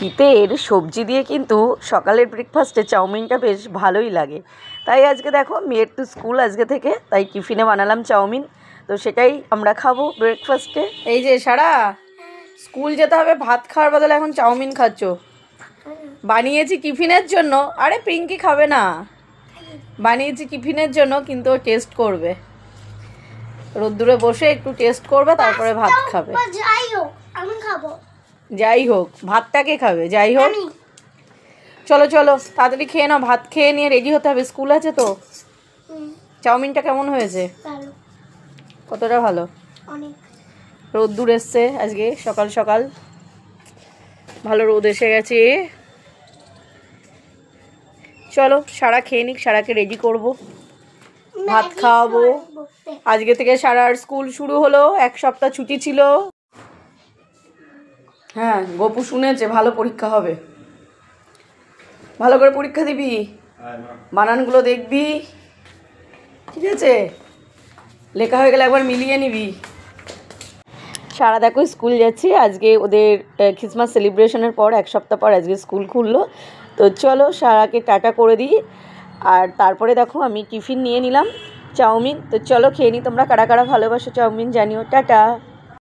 শীতের সবজি দিয়ে কিন্তু সকালের ব্রেকফাস্টে চাউমিনটা বেশ ভালোই লাগে। তাই আজকে দেখো মেয়ের তো স্কুল আজকে থেকে, তাই টিফিনে বানালাম চাউমিন। তো সেটাই আমরা খাবো ব্রেকফাস্টে। এই যে সারা স্কুল যেতে হবে, ভাত খাওয়ার বদলে এখন চাউমিন খাচ্ছ। বানিয়েছি টিফিনের জন্য। আরে পিঙ্কি খাবে না, বানিয়েছি টিফিনের জন্য, কিন্তু ও টেস্ট করবে, রোদ্দুরে বসে একটু টেস্ট করবে, তারপরে ভাত খাবে। যাই হোক ভাতটা কে খাবে? যাই হোক চলো চলো তাড়াতাড়ি খেয়ে নাও, ভাত খেয়ে নিয়ে রেডি হতে হবে, স্কুল আছে তো। চাউমিনটা কেমন হয়েছে? কতটা ভালো? রোদ্দুর এসছে আজকে সকাল সকাল, ভালো রোদ এসে গেছে। চলো সারা খেয়ে নিক, সারাকে রেডি করব, ভাত খাওয়াবো। আজকে থেকে সারার স্কুল শুরু হলো, এক সপ্তাহ ছুটি ছিল। হ্যাঁ গপু শুনেছে ভালো পরীক্ষা হবে, ভালো করে পরীক্ষা দিবি, বানানগুলো দেখবি, ঠিক আছে? লেখা হয়ে গেলে একবার মিলিয়ে নিবি। সারা দেখো স্কুল যাচ্ছি, আজকে ওদের ক্রিসমাস সেলিব্রেশনের পর এক সপ্তাহ পর আজকে স্কুল খুললো। তো চলো সারাকে টাটা করে দিই, আর তারপরে দেখো আমি টিফিন নিয়ে নিলাম চাউমিন। তো চলো খেয়ে নিই, তোমরা কারা কারা ভালোবাসো চাউমিন জানিও। টাটা।